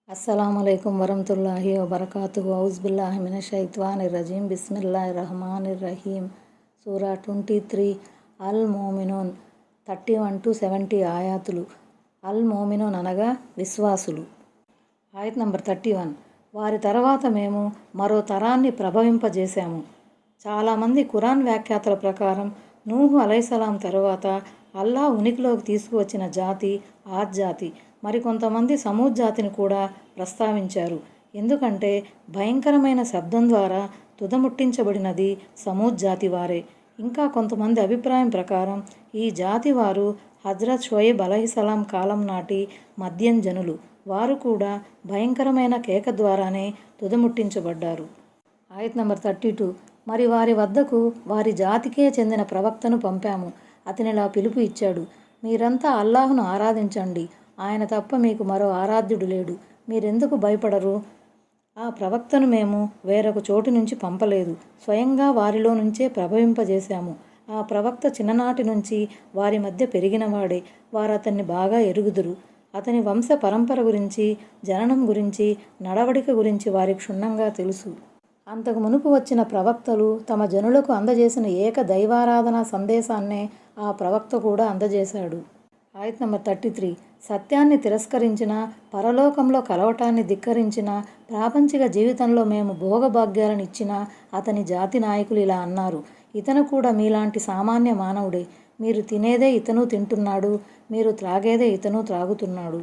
अस्सलामुअलैकुम वरहमतुल्लाहि वबरकातुहु औज़ुबिल्लाहि मिनश्शैतानिर्रजीम बिस्मिल्लाहिर्रहमानिर्रहीम సూరా 23 అల్ మోమినూన్ 31 to 70 ఆయాతులు. అల్ మోమినూన్ అనగా విశ్వాసులు. ఆయత్ నంబర్ 31. వారి తర్వాత మేము మరో తరాన్ని ప్రభవింపజేశాము. చాలామంది ఖురాన్ వ్యాఖ్యాతల ప్రకారం నూహు అలైహిస్సలాం తరువాత అల్లాహ్ ఉనికిలోకి తీసుకువచ్చిన జాతి ఆద్ జాతి. మరికొంతమంది సమూద్ జాతిని కూడా ప్రస్తావించారు. ఎందుకంటే భయంకరమైన శబ్దం ద్వారా తుదముట్టించబడినది సమూద్ జాతి వారే. ఇంకా కొంతమంది అభిప్రాయం ప్రకారం ఈ జాతి వారు హజ్రత్ షోయబ్ అలైహిస్సలాం కాలం నాటి మద్యం జనులు. వారు కూడా భయంకరమైన కేక ద్వారానే తుదముట్టించబడ్డారు. ఆయత్ నంబర్ 32. మరి వారి వద్దకు వారి జాతికే చెందిన ప్రవక్తను పంపాము. అతనిలా పిలుపు ఇచ్చాడు, మీరంతా అల్లాహ్ను ఆరాధించండి, ఆయన తప్ప మీకు మరో ఆరాధ్యుడు లేడు, మీరెందుకు భయపడరు? ఆ ప్రవక్తను మేము వేరొక చోటు నుంచి పంపలేదు, స్వయంగా వారిలో నుంచే ప్రభవింపజేశాము. ఆ ప్రవక్త చిన్ననాటి నుంచి వారి మధ్య పెరిగినవాడే, వారు అతన్ని బాగా ఎరుగుదురు. అతని వంశ పరంపర గురించి, జననం గురించి, నడవడిక గురించి వారికి క్షుణ్ణంగా తెలుసు. అంతకు మునుపు వచ్చిన ప్రవక్తలు తమ జనులకు అందజేసిన ఏక దైవారాధన సందేశాన్నే ఆ ప్రవక్త కూడా అందజేశాడు. ఆయత్ నంబర్ 33. సత్యాన్ని తిరస్కరించిన, పరలోకంలో కలవటాన్ని ధిక్కరించిన, ప్రాపంచిక జీవితంలో మేము భోగభాగ్యాలను ఇచ్చిన అతని జాతి నాయకులు ఇలా అన్నారు, ఇతను కూడా మీలాంటి సామాన్య మానవుడే, మీరు తినేదే ఇతను తింటున్నాడు, మీరు త్రాగేదే ఇతను త్రాగుతున్నాడు.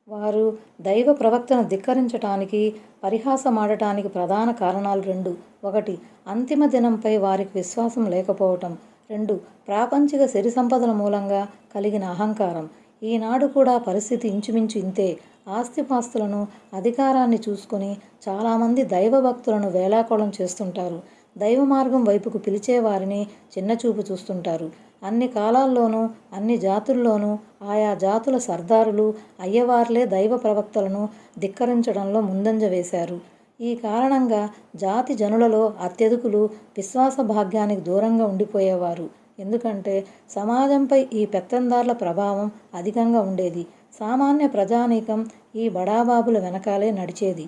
వారు దైవ ప్రవక్తను ధిక్కరించటానికి, పరిహాసమాడటానికి ప్రధాన కారణాలు రెండు. 1. అంతిమ దినంపై వారికి విశ్వాసం లేకపోవటం. 2. ప్రాపంచిక సిరి సంపదల మూలంగా కలిగిన అహంకారం. ఈనాడు కూడా పరిస్థితి ఇంచుమించు ఇంతే. ఆస్తిపాస్తులను, అధికారాన్ని చూసుకొని చాలామంది దైవ భక్తులను వేళాకోళం చేస్తుంటారు. దైవ మార్గం వైపుకు పిలిచే వారిని చిన్నచూపు చూస్తుంటారు. అన్ని కాలాల్లోనూ, అన్ని జాతుల్లోనూ ఆయా జాతుల సర్దారులు, అయ్యవార్లే దైవ ప్రవక్తలను ధిక్కరించడంలో ముందంజ వేశారు. ఈ కారణంగా జాతి జనులలో అత్యధికులు విశ్వాస భాగ్యానికి దూరంగా ఉండిపోయేవారు. ఎందుకంటే సమాజంపై ఈ పెత్తందార్ల ప్రభావం అధికంగా ఉండేది. సామాన్య ప్రజానీకం ఈ బడాబాబుల వెనకాలే నడిచేది.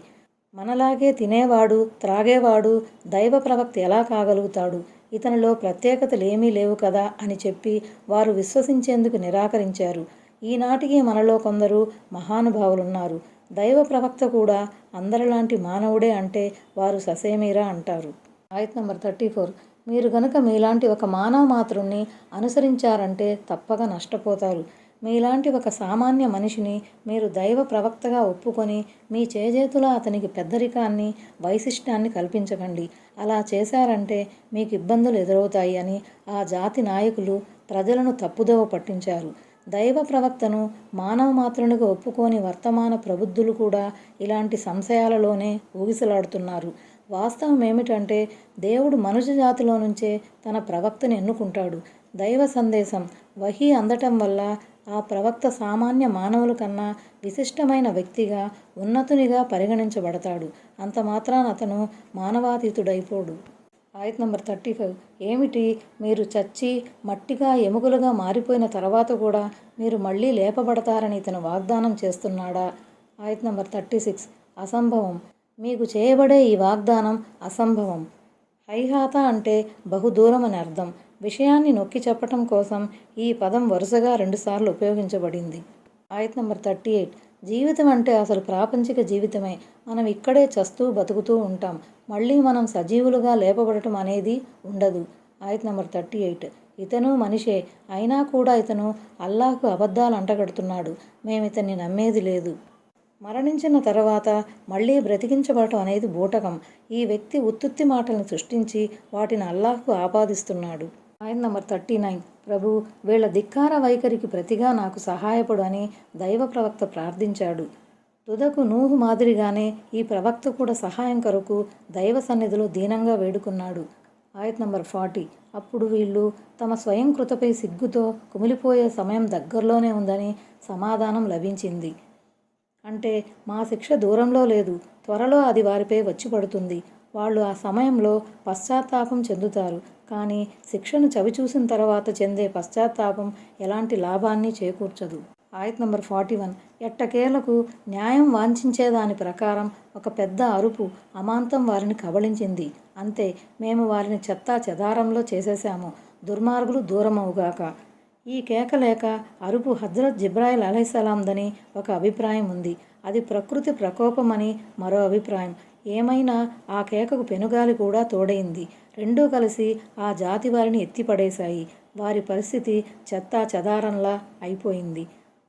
మనలాగే తినేవాడు, త్రాగేవాడు దైవ ప్రవక్త ఎలా కాగలుగుతాడు, ఇతనిలో ప్రత్యేకతలేమీ లేవు కదా అని చెప్పి వారు విశ్వసించేందుకు నిరాకరించారు. ఈనాటికి మనలో కొందరు మహానుభావులున్నారు. దైవ ప్రవక్త కూడా అందరిలాంటి మానవుడే అంటే వారు ససేమీరా అంటారు. ఆయత్ నంబర్ 34. మీరు గనుక మీలాంటి ఒక మానవ మాతృని అనుసరించారంటే తప్పక నష్టపోతారు. మీలాంటి ఒక సామాన్య మనిషిని మీరు దైవ ప్రవక్తగా ఒప్పుకొని మీ చేజేతులా అతనికి పెద్దరికాన్ని, వైశిష్ట్యాన్ని కల్పించకండి. అలా చేశారంటే మీకు ఇబ్బందులు ఎదురవుతాయి అని ఆ జాతి నాయకులు ప్రజలను తప్పుదోవ పట్టించారు. దైవ ప్రవక్తను మానవ మాతృనిగా ఒప్పుకోని వర్తమాన ప్రబుద్ధులు కూడా ఇలాంటి సంశయాలలోనే ఊగిసలాడుతున్నారు. వాస్తవం ఏమిటంటే దేవుడు మనుష్య జాతిలో నుంచే తన ప్రవక్తని ఎన్నుకుంటాడు. దైవ సందేశం, వహీ అందటం వల్ల ఆ ప్రవక్త సామాన్య మానవుల కన్నా విశిష్టమైన వ్యక్తిగా, ఉన్నతునిగా పరిగణించబడతాడు. అంత మాత్రాన అతను మానవాతీతుడైపోడు. ఆయత్ నంబర్ 35. ఏమిటి, మీరు చచ్చి మట్టిగా, ఎముకలుగా మారిపోయిన తర్వాత కూడా మీరు మళ్ళీ లేపబడతారని ఇతను వాగ్దానం చేస్తున్నాడా? ఆయత్ నంబర్ 36. అసంభవం. మీకు చేయబడే ఈ వాగ్దానం అసంభవం. హైహాత అంటే బహుదూరం అని అర్థం. విషయాన్ని నొక్కి చెప్పటం కోసం ఈ పదం వరుసగా 2 సార్లు ఉపయోగించబడింది. ఆయత్ నంబర్ 38. జీవితం అంటే అసలు ప్రాపంచిక జీవితమే. మనం ఇక్కడే చస్తూ బతుకుతూ ఉంటాం. మళ్ళీ మనం సజీవులుగా లేపబడటం అనేది ఉండదు. ఆయత్ నంబర్ 38. ఇతను మనిషే, అయినా కూడా ఇతను అల్లాహ్కు అబద్ధాలు అంటగడుతున్నాడు, మేమితన్ని నమ్మేది లేదు. మరణించిన తర్వాత మళ్ళీ బ్రతికించబడటం అనేది బూటకం. ఈ వ్యక్తి ఉత్తుత్తి మాటలను సృష్టించి వాటిని అల్లాహ్కు ఆపాదిస్తున్నాడు. ఆయత్ నంబర్ 39. ప్రభు, వీళ్ళ ధిక్కార వైఖరికి ప్రతిగా నాకు సహాయపడు అని దైవ ప్రవక్త ప్రార్థించాడు. తుదకు నూహు మాదిరిగానే ఈ ప్రవక్త కూడా సహాయం కొరకు దైవ సన్నిధిలో దీనంగా వేడుకున్నాడు. ఆయత్ నంబర్ 40. అప్పుడు వీళ్ళు తమ స్వయం కృతపై సిగ్గుతో కుమిలిపోయే సమయం దగ్గరలోనే ఉందని సమాధానం లభించింది. అంటే మా శిక్ష దూరంలో లేదు, త్వరలో అది వారిపై వచ్చి పడుతుంది. వాళ్ళు ఆ సమయంలో పశ్చాత్తాపం చెందుతారు. కానీ శిక్షను చవిచూసిన తర్వాత చెందే పశ్చాత్తాపం ఎలాంటి లాభాన్ని చేకూర్చదు. ఆయత్ నంబర్ 41. ఎట్టకేలకు న్యాయం వాంఛించేదాని ప్రకారం ఒక పెద్ద అరుపు అమాంతం వారిని కబళించింది. అంతే, మేము వారిని చెత్తా చెదారంలో చేసేశాము. దుర్మార్గులు దూరమవుగాక. ఈ కేక లేక అరుపు హజ్రత్ జిబ్రాయిల్ అలైహిస్సలాందని ఒక అభిప్రాయం ఉంది. అది ప్రకృతి ప్రకోపమని మరో అభిప్రాయం. ఏమైనా ఆ కేకకు పెనుగాలి కూడా తోడైంది. రెండూ కలిసి ఆ జాతి వారిని ఎత్తిపడేశాయి. వారి పరిస్థితి చెత్తా చెదారంలా అయిపోయింది.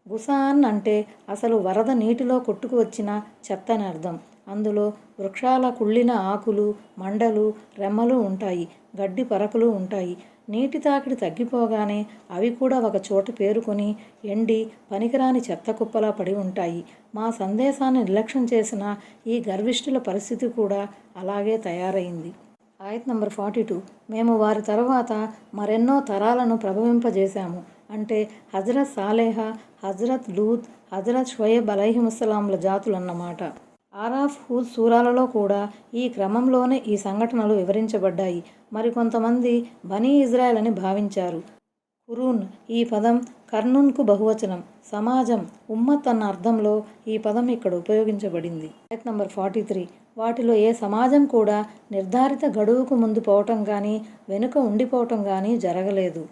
గుసాన్ అంటే అసలు వరద నీటిలో కొట్టుకు వచ్చిన చెత్తని అర్థం. అందులో వృక్షాల కుళ్ళిన ఆకులు, మండలు, రెమ్మలు ఉంటాయి. గడ్డి పరకలు ఉంటాయి. నీటి తాకిడి తగ్గిపోగానే అవి కూడా ఒక చోట పేరుకొని ఎండి పనికిరాని చెత్త కుప్పలా పడి ఉంటాయి. మా సందేశాన్ని నిర్లక్ష్యం చేసిన ఈ గర్విష్ఠుల పరిస్థితి కూడా అలాగే తయారైంది. ఆయత్ నంబర్ 42. మేము వారి తరువాత మరెన్నో తరాలను ప్రభవింపజేశాము. అంటే హజరత్ సాలేహ, హజరత్ లూత్, హజరత్ షుఐబ్ అలైహిముస్సలాంల జాతులన్నమాట. ఆరాఫ్, హూద్ సూరాలలో కూడా ఈ క్రమంలోనే ఈ సంఘటనలు వివరించబడ్డాయి. మరికొంతమంది బనీ ఇజ్రాయెల్ అని భావించారు. కురూన్ ఈ పదం కర్నున్కు బహువచనం. సమాజం, ఉమ్మత్ అన్న అర్థంలో ఈ పదం ఇక్కడ ఉపయోగించబడింది. ఆయత్ నంబర్ 43. వాటిలో ఏ సమాజం కూడా నిర్ధారిత గడువుకు ముందు పోవటం కానీ వెనుక ఉండిపోవటం కానీ జరగలేదు.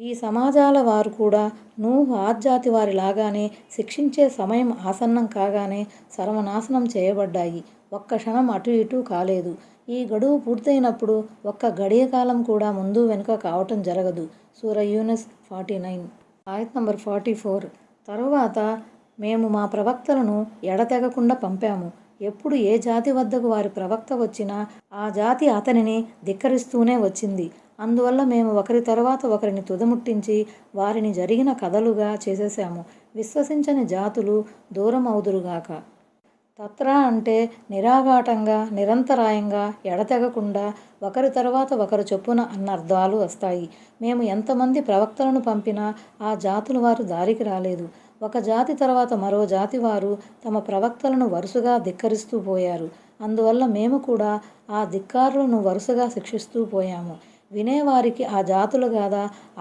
ఈ సమాజాల వారు కూడా నూహ్ ఆద్జాతి వారి లాగానే శిక్షించే సమయం ఆసన్నం కాగానే సర్వనాశనం చేయబడ్డాయి. ఒక్క క్షణం అటు ఇటు కాలేదు. ఈ గడువు పూర్తయినప్పుడు ఒక్క గడియ కాలం కూడా ముందు వెనుక కావటం జరగదు. సూర యూనుస్ 49. ఆయత్ నంబర్ 44. తరువాత మేము మా ప్రవక్తలను ఎడతెగకుండా పంపాము. ఎప్పుడు ఏ జాతి వద్దకు వారి ప్రవక్త వచ్చినా ఆ జాతి అతనిని ధిక్కరిస్తూనే వచ్చింది. అందువల్ల మేము ఒకరి తర్వాత ఒకరిని తుదముట్టించి వారిని జరిగిన కథలుగా చేసేశాము. విశ్వసించని జాతులు దూరం అవుదురుగాక. తత్రా అంటే నిరాఘాటంగా, నిరంతరాయంగా, ఎడతెగకుండా, ఒకరి తర్వాత ఒకరు చొప్పున అన్న అర్థాలు వస్తాయి. మేము ఎంతమంది ప్రవక్తలను పంపినా ఆ జాతుల వారు దారికి రాలేదు. ఒక జాతి తర్వాత మరో జాతి వారు తమ ప్రవక్తలను వరుసగా ధిక్కరిస్తూ పోయారు. అందువల్ల మేము కూడా ఆ ధిక్కారులను వరుసగా శిక్షిస్తూ పోయాము. వినేవారికి ఆ జాతుల గాథ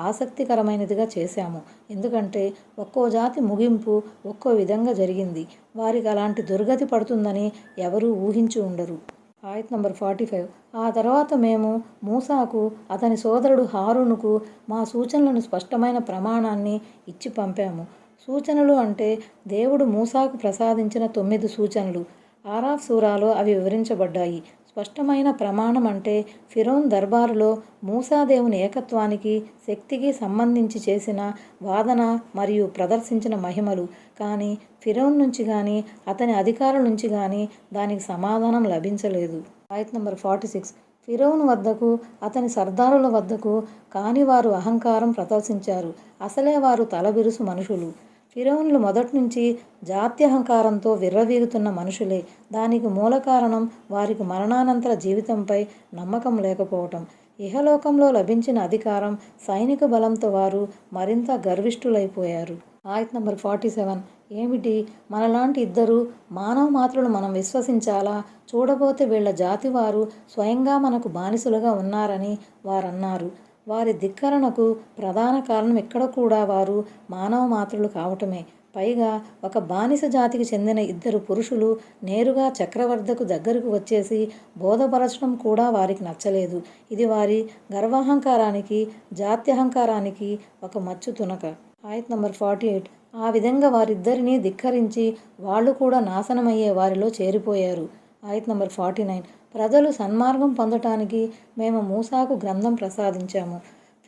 ఆసక్తికరమైనదిగా చేశాము. ఎందుకంటే ఒక్కో జాతి ముగింపు ఒక్కో విధంగా జరిగింది. వారికి అలాంటి దుర్గతి పడుతుందని ఎవరూ ఊహించి ఉండరు. ఆయత్ నంబర్ 45. ఆ తర్వాత మేము మూసాకు, అతని సోదరుడు హారూనుకు మా సూచనలను స్పష్టమైన ప్రమాణాన్ని ఇచ్చి పంపాము. సూచనలు అంటే దేవుడు మూసాకు ప్రసాదించిన 9 సూచనలు. ఆరాఫ్ సూరాలో అవి వివరించబడ్డాయి. స్పష్టమైన ప్రమాణం అంటే ఫిరౌన్ దర్బారులో మూసా దేవుని ఏకత్వానికి, శక్తికి సంబంధించి చేసిన వాదన మరియు ప్రదర్శించిన మహిమలు. కానీ ఫిరౌన్ నుంచి కానీ అతని అధికారుల నుంచి కానీ దానికి సమాధానం లభించలేదు. ఆయత్ నంబర్ 46. ఫిరౌన్ వద్దకు, అతని సర్దారుల వద్దకు కాని వారు అహంకారం ప్రదర్శించారు. అసలే వారు తలబిరుసు మనుషులు. ఫిరౌన్లు మొదట్నుంచి జాత్యహంకారంతో విర్రవీగుతున్న మనుషులే. దానికి మూల కారణం వారికి మరణానంతర జీవితంపై నమ్మకం లేకపోవటం. ఇహలోకంలో లభించిన అధికారం, సైనిక బలంతో వారు మరింత గర్విష్ఠులైపోయారు. ఆయత్ నంబర్ 47. ఏమిటి, మనలాంటి ఇద్దరు మానవ మాత్రులు మనం విశ్వసించాలా? చూడబోతే వీళ్ల జాతి వారు స్వయంగా మనకు బానిసలుగా ఉన్నారని వారన్నారు. వారి ధిక్కరణకు ప్రధాన కారణం ఇక్కడ కూడా వారు మానవ మాత్రులు కావటమే. పైగా ఒక బానిస జాతికి చెందిన ఇద్దరు పురుషులు నేరుగా చక్రవర్తికు దగ్గరకు వచ్చేసి బోధపరచడం కూడా వారికి నచ్చలేదు. ఇది వారి గర్వాహంకారానికి, జాత్యహంకారానికి ఒక మచ్చు తునక. ఆయత్ నంబర్ 48. ఆ విధంగా వారిద్దరినీ ధిక్కరించి వాళ్ళు కూడా నాశనమయ్యే వారిలో చేరిపోయారు. ఆయత్ నంబర్ 49. ప్రజలు సన్మార్గం పొందటానికి మేము మూసాకు గ్రంథం ప్రసాదించాము.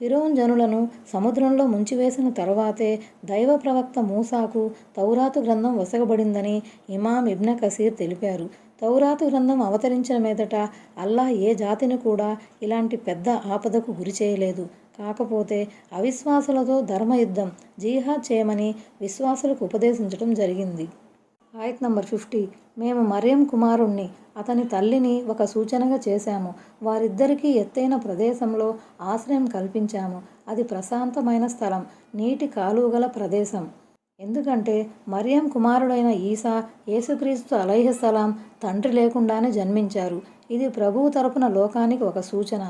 ఫిరౌన్ జనులను సముద్రంలో ముంచివేసిన తరువాతే దైవ ప్రవక్త మూసాకు తౌరాతు గ్రంథం వసగబడిందని ఇమాం ఇబ్న్ కసీర్ తెలిపారు. తౌరాతు గ్రంథం అవతరించిన మీదట అల్లాహ్ ఏ జాతిని కూడా ఇలాంటి పెద్ద ఆపదకు గురి చేయలేదు. కాకపోతే అవిశ్వాసులతో ధర్మయుద్ధం, జిహాద్ చేయమని విశ్వాసులకు ఉపదేశించడం జరిగింది. ఆయత్ నంబర్ 50. మేము మరియం కుమారుణ్ణి, అతని తల్లిని ఒక సూచనగా చేశాము. వారిద్దరికీ ఎత్తైన ప్రదేశంలో ఆశ్రయం కల్పించాము. అది ప్రశాంతమైన స్థలం, నీటి కాలువగల ప్రదేశం. ఎందుకంటే మరియం కుమారుడైన ఈసా, యేసుక్రీస్తు అలైహిస్సలాం తండ్రి లేకుండానే జన్మించారు. ఇది ప్రభువు తరపున లోకానికి ఒక సూచన.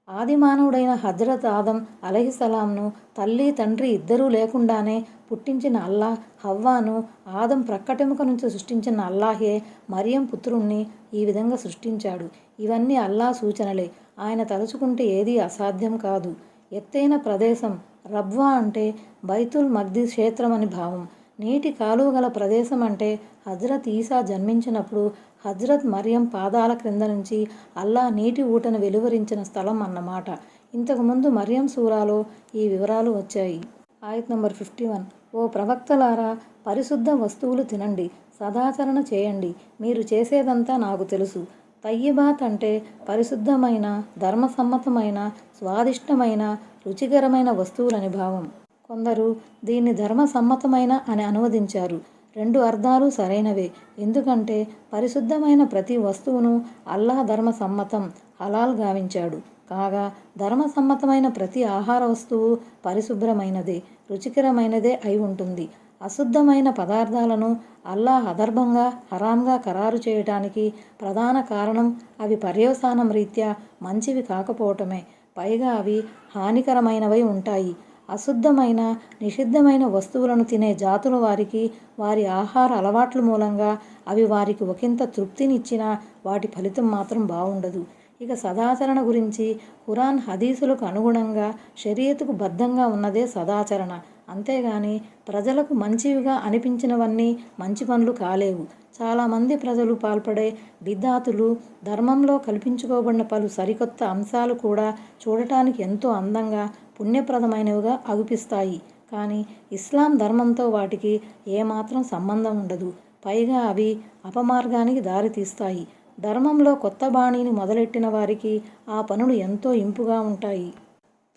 ఆది మానవుడైన హజ్రత్ ఆదం అలైహిస్సలాంను తల్లి తండ్రి ఇద్దరూ లేకుండానే పుట్టించిన అల్లా, హవ్వాను ఆదం ప్రక్కటెముక నుంచి సృష్టించిన అల్లాహే మరియం పుత్రుణ్ణి ఈ విధంగా సృష్టించాడు. ఇవన్నీ అల్లా సూచనలే. ఆయన తలుచుకుంటే ఏదీ అసాధ్యం కాదు. ఎత్తైన ప్రదేశం. రబ్వా అంటే బైతుల్ మక్దిస్ క్షేత్రం అని భావం. నీటి కాలువ గల ప్రదేశం అంటే హజ్రత్ ఈసా జన్మించినప్పుడు హజ్రత్ మరియం పాదాల క్రింద నుంచి అల్లా నీటి ఊటను వెలువరించిన స్థలం అన్నమాట. ఇంతకుముందు మరియం సూరాలో ఈ వివరాలు వచ్చాయి. ఆయత్ నంబర్ 51. ఓ ప్రవక్తలారా, పరిశుద్ధ వస్తువులు తినండి, సదాచరణ చేయండి. మీరు చేసేదంతా నాకు తెలుసు. తయ్యిబాత్ అంటే పరిశుద్ధమైన, ధర్మసమ్మతమైన, స్వాదిష్టమైన, రుచికరమైన వస్తువులని భావం. కొందరు దీన్ని ధర్మసమ్మతమైన అని అనువదించారు. రెండు అర్థాలు సరైనవే. ఎందుకంటే పరిశుద్ధమైన ప్రతి వస్తువును అల్లాహ్ ధర్మసమ్మతం, హలాల్ గావించాడు. కాగా ధర్మసమ్మతమైన ప్రతి ఆహార వస్తువు పరిశుభ్రమైనదే, రుచికరమైనదే అయి ఉంటుంది. అశుద్ధమైన పదార్థాలను అల్లాహ్ అధర్మంగా, హరాంగా ఖరారు చేయటానికి ప్రధాన కారణం అవి పర్యవసానం రీత్యా మంచివి కాకపోవటమే. పైగా అవి హానికరమైనవై ఉంటాయి. అశుద్ధమైన, నిషిద్ధమైన వస్తువులను తినే జాతుల వారికి వారి ఆహార అలవాట్ల మూలంగా అవి వారికి ఒకంత తృప్తినిచ్చినా వాటి ఫలితం మాత్రం బావుండదు. ఇక సదాచరణ గురించి ఖురాన్, హదీసులకు అనుగుణంగా షరియతుకు బద్ధంగా ఉన్నదే సదాచరణ. అంతేగాని ప్రజలకు మంచివిగా అనిపించినవన్నీ మంచి పనులు కాలేవు. చాలామంది ప్రజలు పాల్పడే బిద్అతులు, ధర్మంలో కల్పించుకోబడిన పలు సరికొత్త అంశాలు కూడా చూడటానికి ఎంతో అందంగా, పుణ్యప్రదమైనవిగా అగుపిస్తాయి. కానీ ఇస్లాం ధర్మంతో వాటికి ఏమాత్రం సంబంధం ఉండదు. పైగా అవి అపమార్గానికి దారితీస్తాయి. ధర్మంలో కొత్త బాణీని మొదలెట్టిన వారికి ఆ పనులు ఎంతో ఇంపుగా ఉంటాయి.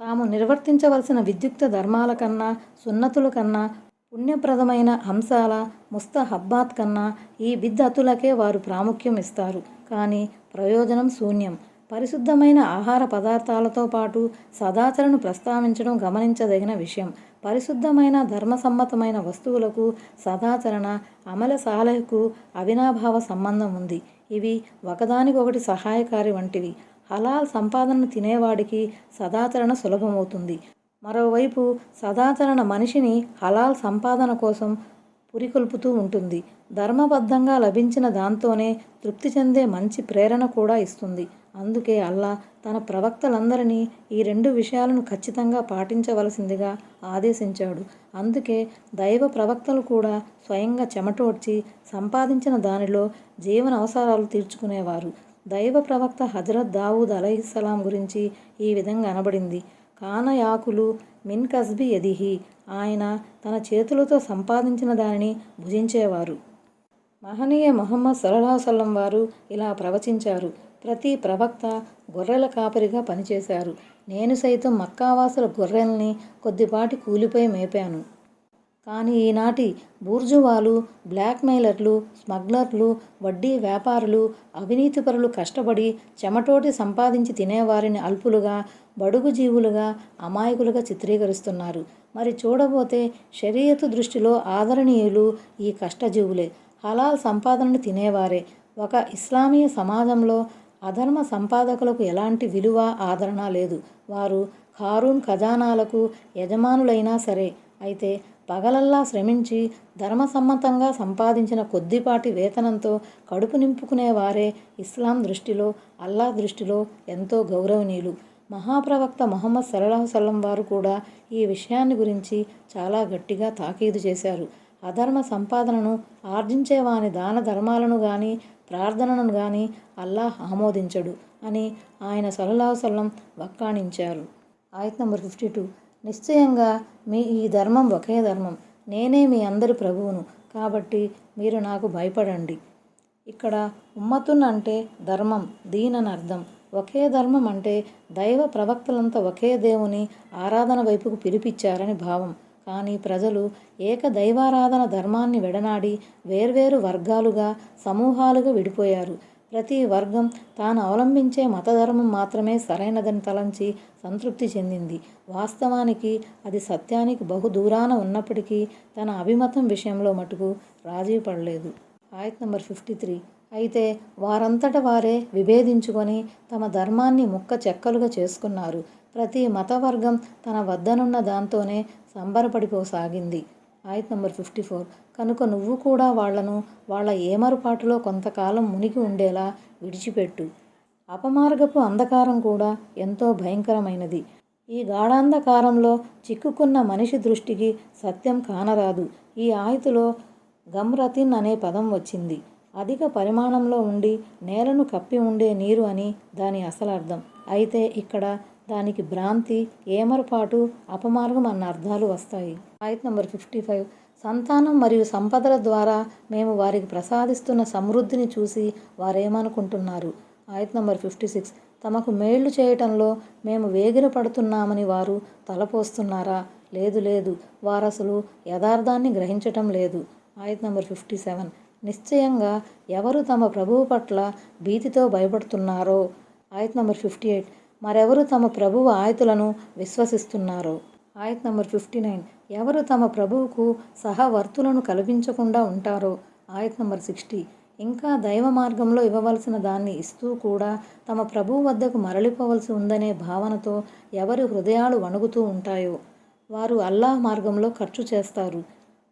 తాము నిర్వర్తించవలసిన విద్యుక్త ధర్మాల కన్నా, సున్నతుల కన్నా, పుణ్యప్రదమైన అంశాల, ముస్తహబ్బాత్ కన్నా ఈ బిద్అతులకే వారు ప్రాముఖ్యం ఇస్తారు. కానీ ప్రయోజనం శూన్యం. పరిశుద్ధమైన ఆహార పదార్థాలతో పాటు సదాచరణను ప్రస్తావించడం గమనించదగిన విషయం. పరిశుద్ధమైన, ధర్మసమ్మతమైన వస్తువులకు సదాచరణ, అమల సాలెహకు అవినాభావ సంబంధం ఉంది. ఇవి ఒకదానికొకటి సహాయకారి వంటివి. హలాల్ సంపాదనను తినేవాడికి సదాచరణ సులభమవుతుంది. మరోవైపు సదాచరణ మనిషిని హలాల్ సంపాదన కోసం పురికొల్పుతూ ఉంటుంది. ధర్మబద్ధంగా లభించిన దాంతోనే తృప్తి చెందే మంచి ప్రేరణ కూడా ఇస్తుంది. అందుకే అల్లా తన ప్రవక్తలందరినీ ఈ రెండు విషయాలను ఖచ్చితంగా పాటించవలసిందిగా ఆదేశించాడు. అందుకే దైవ ప్రవక్తలు కూడా స్వయంగా చెమటోడ్చి సంపాదించిన దానిలో జీవన అవసరాలు తీర్చుకునేవారు. దైవ ప్రవక్త హజరత్ దావూద్ అలైహిస్సలాం గురించి ఈ విధంగా అనబడింది: కాన యాకులు మిన్ కస్బి యదిహి. ఆయన తన చేతులతో సంపాదించిన దానిని భుజించేవారు. మహనీయ ముహమ్మద్ సల్లల్లాహు అలైహి వసల్లం వారు ఇలా ప్రవచించారు: ప్రతి ప్రవక్త గొర్రెల కాపరిగా పనిచేశారు. నేను సైతం మక్కావాసుల గొర్రెల్ని కొద్దిపాటి కూలిపై మేపాను. కానీ ఈనాటి బూర్జువాలు, బ్లాక్మెయిలర్లు, స్మగ్లర్లు, వడ్డీ వ్యాపారులు, అవినీతిపరులు కష్టపడి చెమటోటి సంపాదించి తినేవారిని అల్పులుగా, బడుగు జీవులుగా, అమాయకులుగా చిత్రీకరిస్తున్నారు. మరి చూడబోతే షరియతు దృష్టిలో ఆదరణీయులు ఈ కష్టజీవులే, హలాల్ సంపాదనను తినేవారే. ఒక ఇస్లామీయ సమాజంలో అధర్మ సంపాదకులకు ఎలాంటి విలువ, ఆదరణ లేదు. వారు ఖారూన్ ఖజానాలకు యజమానులైనా సరే. అయితే పగలల్లా శ్రమించి ధర్మసమ్మతంగా సంపాదించిన కొద్దిపాటి వేతనంతో కడుపు నింపుకునేవారే ఇస్లాం దృష్టిలో, అల్లా దృష్టిలో ఎంతో గౌరవనీయులు. మహాప్రవక్త ముహమ్మద్ సల్లల్లాహు అలైహి వసల్లం వారు కూడా ఈ విషయాన్ని గురించి చాలా గట్టిగా తాకీదు చేశారు. అధర్మ సంపాదనను ఆర్జించేవాని దాన ధర్మాలను గాని, ప్రార్థనను గాని అల్లాహ్ ఆమోదించడు అని ఆయన సల్లల్లాహు అలైహి వసల్లం వక్కాణించారు. ఆయత్ నంబర్ 52. నిశ్చయంగా మీ ఈ ధర్మం ఒకే ధర్మం. నేనే మీ అందరి ప్రభువును. కాబట్టి మీరు నాకు భయపడండి. ఇక్కడ ఉమ్మతున్ అంటే ధర్మం, దీన్ అని అర్థం. ఒకే ధర్మం అంటే దైవ ప్రవక్తలంతా ఒకే దేవుని ఆరాధన వైపుకు పిలిపించారని భావం. కానీ ప్రజలు ఏక దైవారాధన ధర్మాన్ని విడనాడి వేర్వేరు వర్గాలుగా, సమూహాలుగా విడిపోయారు. ప్రతి వర్గం తాను అవలంబించే మతధర్మం మాత్రమే సరైనదని తలంచి సంతృప్తి చెందింది. వాస్తవానికి అది సత్యానికి బహుదూరాన ఉన్నప్పటికీ తన అభిమతం విషయంలో మటుకు రాజీ పడలేదు. ఆయత్ నంబర్ 53. అయితే వారంతట వారే విభేదించుకొని తమ ధర్మాన్ని ముక్క చెక్కలుగా చేసుకున్నారు. ప్రతి మతవర్గం తన వద్దనున్న దాంతోనే సంబరపడిపోసాగింది. ఆయత్ నంబర్ 54. కనుక నువ్వు కూడా వాళ్లను వాళ్ళ ఏమరుపాటులో కొంతకాలం మునిగి ఉండేలా విడిచిపెట్టు. అపమార్గపు అంధకారం కూడా ఎంతో భయంకరమైనది. ఈ గాఢాంధకారంలో చిక్కుకున్న మనిషి దృష్టికి సత్యం కానరాదు. ఈ ఆయతులో గమ్రతిన్ అనే పదం వచ్చింది. అధిక పరిమాణంలో ఉండి నేలను కప్పి ఉండే నీరు అని దాని అసలర్థం. అయితే ఇక్కడ దానికి భ్రాంతి, ఏమరపాటు, అపమార్గం అన్న అర్థాలు వస్తాయి. ఆయత్ నంబర్ 55. సంతానం మరియు సంపదల ద్వారా మేము వారికి ప్రసాదిస్తున్న సమృద్ధిని చూసి వారేమనుకుంటున్నారు? ఆయత్ నంబర్ 56. తమకు మేళ్లు చేయటంలో మేము వేగిరపడుతున్నామని వారు తలపోస్తున్నారా? లేదు లేదు, వారసలు యథార్థాన్ని గ్రహించటం లేదు. ఆయత్ నంబర్ 57. నిశ్చయంగా ఎవరు తమ ప్రభువు పట్ల భీతితో భయపడుతున్నారో. ఆయత్ నంబర్ 58. మరెవరు తమ ప్రభువు ఆయతులను విశ్వసిస్తున్నారో. ఆయత్ నంబర్ 59. ఎవరు తమ ప్రభువుకు సహవర్తులను కల్పించకుండా ఉంటారో. ఆయత్ నంబర్ 60. ఇంకా దైవ మార్గంలో ఇవ్వవలసిన దాన్ని ఇస్తూ కూడా తమ ప్రభువు వద్దకు మరలిపోవలసి ఉందనే భావనతో ఎవరి హృదయాలు వణుకుతూ ఉంటాయో వారు అల్లాహ్ మార్గంలో ఖర్చు చేస్తారు.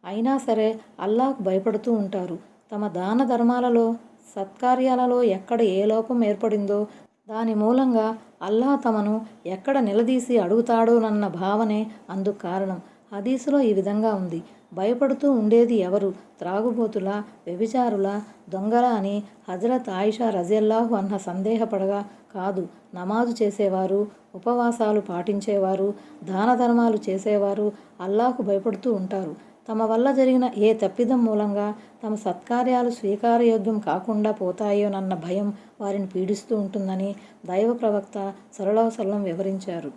అయినా సరే అల్లాహ్కు భయపడుతూ ఉంటారు. తమ దాన ధర్మాలలో, సత్కార్యాలలో ఎక్కడ ఏ లోపం ఏర్పడిందో దాని మూలంగా అల్లాహ్ తమను ఎక్కడ నిలదీసి అడుగుతాడోనన్న భావనే అందుకు కారణం. హదీసులో ఈ విధంగా ఉంది: భయపడుతూ ఉండేది ఎవరు? త్రాగుబోతులా, వ్యభిచారులా, దొంగలా అని హజరత్ ఆయిషా రజియల్లాహు అన్హా సందేహపడగా, కాదు, నమాజు చేసేవారు, ఉపవాసాలు పాటించేవారు, దాన ధర్మాలు చేసేవారు అల్లాహ్కు భయపడుతూ ఉంటారు. తమ వల్ల జరిగిన ఏ తప్పిదం మూలంగా తమ సత్కార్యాలు స్వీకారయోగ్యం కాకుండా పోతాయోనన్న భయం వారిని పీడిస్తూ ఉంటుందని దైవ ప్రవక్త సల్లల్లాహు అలైహి వసల్లం వివరించారు.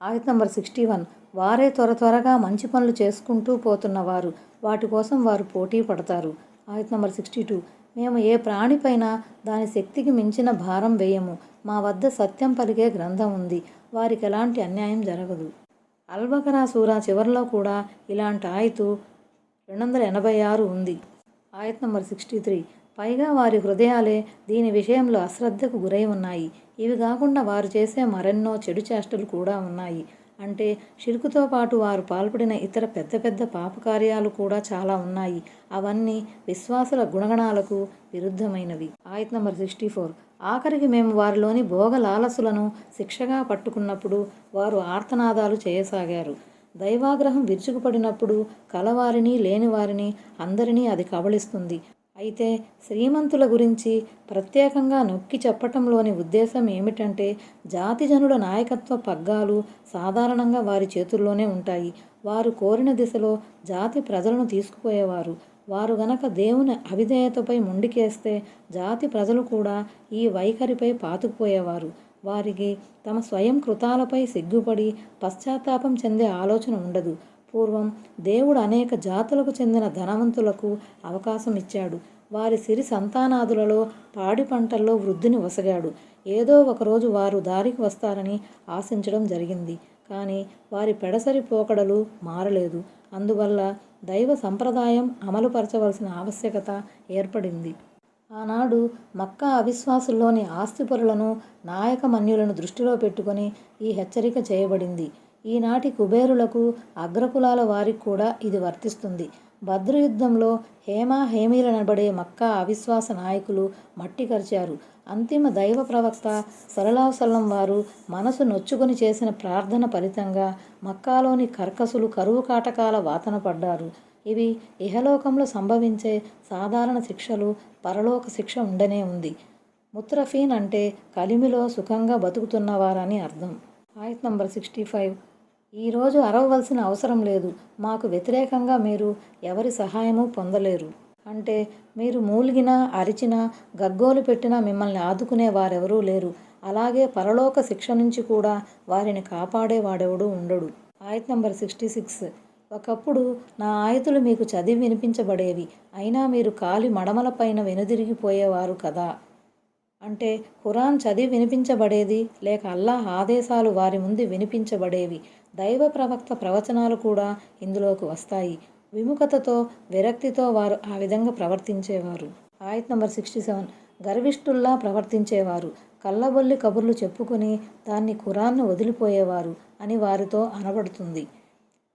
ఆయత్ నంబర్ 61. వారే త్వరగా మంచి పనులు చేసుకుంటూ పోతున్నవారు, వాటి కోసం వారు పోటీ పడతారు. ఆయత్ నంబర్ 62. మేము ఏ ప్రాణిపైన దాని శక్తికి మించిన భారం వేయము. మా వద్ద సత్యం పలికే గ్రంథం ఉంది. వారికి ఎలాంటి అన్యాయం జరగదు. అల్-బకరా సూరా చివరిలో కూడా ఇలాంటి ఆయతు 286 ఉంది. ఆయత్ నంబర్ 63. పైగా వారి హృదయాలే దీని విషయంలో అశ్రద్ధకు గురై ఉన్నాయి. ఇవి కాకుండా వారు చేసే మరెన్నో చెడు చేష్టలు కూడా ఉన్నాయి. అంటే షిర్కుతో పాటు వారు పాల్పడిన ఇతర పెద్ద పెద్ద పాపకార్యాలు కూడా చాలా ఉన్నాయి. అవన్నీ విశ్వాసుల గుణగణాలకు విరుద్ధమైనవి. ఆయత్ నంబర్ 64. ఆఖరికి మేము వారిలోని భోగ లాలసులను శిక్షగా పట్టుకున్నప్పుడు వారు ఆర్తనాదాలు చేయసాగారు. దైవాగ్రహం విరుచుకుపడినప్పుడు కలవారిని, లేనివారిని అందరినీ అది కబళిస్తుంది. అయితే శ్రీమంతుల గురించి ప్రత్యేకంగా నొక్కి చెప్పటంలోని ఉద్దేశం ఏమిటంటే, జాతిజనుల నాయకత్వ పగ్గాలు సాధారణంగా వారి చేతుల్లోనే ఉంటాయి. వారు కోరిన దిశలో జాతి ప్రజలను తీసుకుపోయేవారు. వారు గనక దేవుని అవిధేయతపై మొండికేస్తే జాతి ప్రజలు కూడా ఈ వైఖరిపై పాతుకుపోయేవారు. వారికి తమ స్వయం కృతాలపై సిగ్గుపడి పశ్చాత్తాపం చెందే ఆలోచన ఉండదు. పూర్వం దేవుడు అనేక జాతులకు చెందిన ధనవంతులకు అవకాశం ఇచ్చాడు. వారి సిరి సంతానాదులలో పాడి పంటల్లో వృద్ధిని వసగాడు. ఏదో ఒకరోజు వారు దారికి వస్తారని ఆశించడం జరిగింది. కానీ వారి పెడసరి పోకడలు మారలేదు. అందువల్ల దైవ సంప్రదాయం అమలుపరచవలసిన ఆవశ్యకత ఏర్పడింది. ఆనాడు మక్కా అవిశ్వాసుల్లోని ఆస్తిపరులను, నాయకమన్యులను దృష్టిలో పెట్టుకొని ఈ హెచ్చరిక చేయబడింది. ఈనాటి కుబేరులకు, అగ్రకులాల వారికి కూడా ఇది వర్తిస్తుంది. బద్రు యుద్ధంలో హేమీలనబడే మక్కా అవిశ్వాస నాయకులు మట్టి కరిచారు. అంతిమ దైవ ప్రవక్త సల్లల్లాహు అలైహి వసల్లం వారు మనసు నొచ్చుకొని చేసిన ప్రార్థన ఫలితంగా మక్కాలోని కర్కసులు కరువు కాటకాల వాతన పడ్డారు. ఇవి ఇహలోకంలో సంభవించే సాధారణ శిక్షలు. పరలోక శిక్ష ఉండనే ఉంది. ముత్రఫీన్ అంటే కలిమిలో సుఖంగా బతుకుతున్నవారని అర్థం. ఆయత్ నంబర్ 65. ఈరోజు అరవవలసిన అవసరం లేదు. మాకు వ్యతిరేకంగా మీరు ఎవరి సహాయము పొందలేరు. అంటే మీరు మూలిగినా, అరిచినా, గగ్గోలు పెట్టినా మిమ్మల్ని ఆదుకునే వారెవరూ లేరు. అలాగే పరలోక శిక్ష నుంచి కూడా వారిని కాపాడేవాడెవడూ ఉండడు. ఆయత్ నంబర్ 66. ఒకప్పుడు నా ఆయతులు మీకు చదివి వినిపించబడేవి, అయినా మీరు కాలి మడమలపైన వెనుదిరిగిపోయేవారు కదా. అంటే ఖురాన్ చదివి వినిపించబడేది, లేక అల్లాహ్ ఆదేశాలు వారి ముందు వినిపించబడేవి. దైవ ప్రవక్త ప్రవచనాలు కూడా ఇందులోకి వస్తాయి. విముఖతతో, విరక్తితో వారు ఆ విధంగా ప్రవర్తించేవారు. ఆయత్ నంబర్ 67. గర్విష్ఠుల్లా ప్రవర్తించేవారు, కళ్ళబొల్లి కబుర్లు చెప్పుకుని దాన్ని ఖురాన్ను వదిలిపోయేవారు అని వారితో అనబడుతుంది.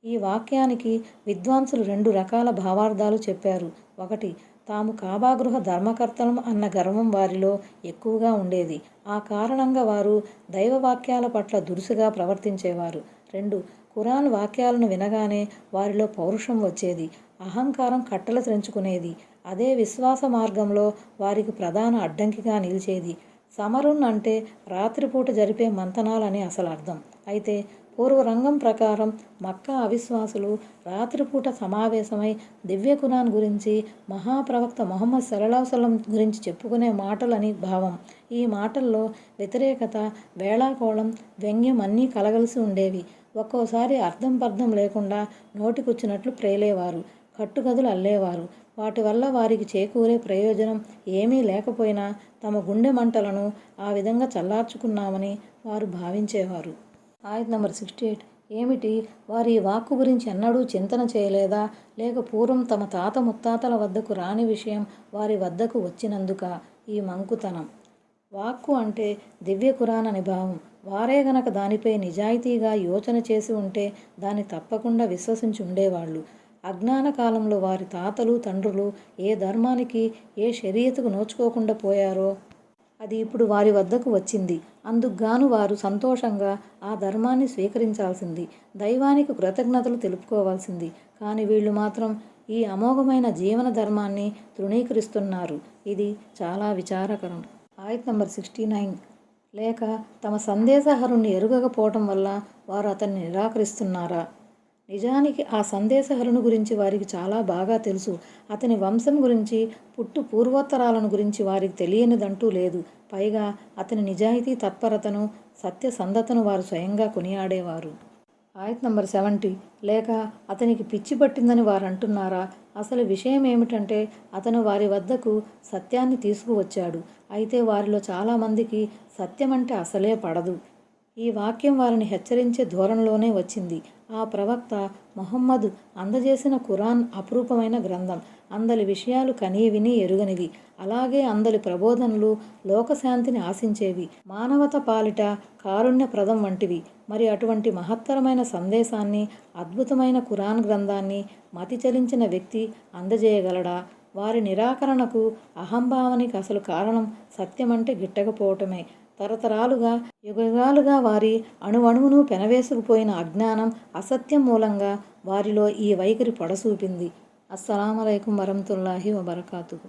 ఈ వాక్యానికి విద్వాంసులు 2 రకాల భావార్థాలు చెప్పారు. ఒకటి, తాము కాబాగృహ ధర్మకర్తలం అన్న గర్వం వారిలో ఎక్కువగా ఉండేది. ఆ కారణంగా వారు దైవవాక్యాల పట్ల దురుసుగా ప్రవర్తించేవారు. 2, ఖురాన్ వాక్యాలను వినగానే వారిలో పౌరుషం వచ్చేది, అహంకారం కట్టలు తెంచుకునేది. అదే విశ్వాస మార్గంలో వారికి ప్రధాన అడ్డంకిగా నిలిచేది. సమరున్ అంటే రాత్రిపూట జరిపే మంతనాలని అసలు అర్థం. అయితే పూర్వరంగం ప్రకారం మక్కా అవిశ్వాసులు రాత్రిపూట సమావేశమై దివ్య ఖురాన్ గురించి, మహాప్రవక్త ముహమ్మద్ సల్లల్లాహు అలైహి వసల్లం గురించి చెప్పుకునే మాటలని భావం. ఈ మాటల్లో వ్యతిరేకత, వేళాకోళం, వ్యంగ్యం అన్నీ కలగలిసి ఉండేవి. ఒక్కోసారి అర్థం పర్థం లేకుండా నోటికొచ్చినట్లు ప్రేలేవారు, కట్టుకథలు అల్లేవారు. వాటి వల్ల వారికి చేకూరే ప్రయోజనం ఏమీ లేకపోయినా తమ గుండె మంటలను ఆ విధంగా చల్లార్చుకున్నామని వారు భావించేవారు. ఆయత్ నంబర్ 68. ఏమిటి, వారి ఈ వాక్కు గురించి ఎన్నడూ చింతన చేయలేదా? లేక పూర్వం తమ తాత ముత్తాతల వద్దకు రాని విషయం వారి వద్దకు వచ్చినందుక ఈ మంకుతనం? వాక్కు అంటే దివ్య ఖురాన్ అని భావం. వారే గనక దానిపై నిజాయితీగా యోచన చేసి ఉంటే దాన్ని తప్పకుండా విశ్వసించి ఉండేవాళ్ళు. అజ్ఞాన కాలంలో వారి తాతలు తండ్రులు ఏ ధర్మానికి, ఏ షరియతుకు నోచుకోకుండా పోయారో అది ఇప్పుడు వారి వద్దకు వచ్చింది. అందుకుగాను వారు సంతోషంగా ఆ ధర్మాన్ని స్వీకరించాల్సింది, దైవానికి కృతజ్ఞతలు తెలుపుకోవాల్సింది. కానీ వీళ్ళు మాత్రం ఈ అమోఘమైన జీవన ధర్మాన్ని తృణీకరిస్తున్నారు. ఇది చాలా విచారకరం. ఆయత్ నంబర్ 69. లేక తమ సందేశహరుణ్ణి ఎరుగకపోవటం వల్ల వారు అతన్ని నిరాకరిస్తున్నారా? నిజానికి ఆ సందేశహరుని గురించి వారికి చాలా బాగా తెలుసు. అతని వంశం గురించి, పుట్టు పూర్వోత్తరాలను గురించి వారికి తెలియనిదంటూ లేదు. పైగా అతని నిజాయితీ తత్పరతను, సత్యసంధతను వారు స్వయంగా కొనియాడేవారు. ఆయత్ నంబర్ 70. లేక అతనికి పిచ్చి పట్టిందని వారు అంటున్నారా? అసలు విషయం ఏమిటంటే అతను వారి వద్దకు సత్యాన్ని తీసుకువచ్చాడు. అయితే వారిలో చాలామందికి సత్యం అంటే అసలే పడదు. ఈ వాక్యం వారిని హెచ్చరించే ధోరణిలోనే వచ్చింది. ఆ ప్రవక్త ముహమ్మద్ అందజేసిన ఖురాన్ అపురూపమైన గ్రంథం. అందలి విషయాలు కనీ విని ఎరుగనివి. అలాగే అందలి ప్రబోధనలు లోకశాంతిని ఆశించేవి, మానవత పాలిట కారుణ్యప్రదం వంటివి. మరి అటువంటి మహత్తరమైన సందేశాన్ని, అద్భుతమైన ఖురాన్ గ్రంథాన్ని మతి చలించిన వ్యక్తి అందజేయగలడా? వారి నిరాకరణకు, అహంభావానికి అసలు కారణం సత్యమంటే గిట్టకపోవటమే. తరతరాలుగా, యుగయుగాలుగా వారి అణువణువును పెనవేసుకుపోయిన అజ్ఞానం, అసత్యం మూలంగా వారిలో ఈ వైఖరి పొడసూపింది. అస్సలాము అలైకుం వరహ్మతుల్లాహి వబరకాతుహు.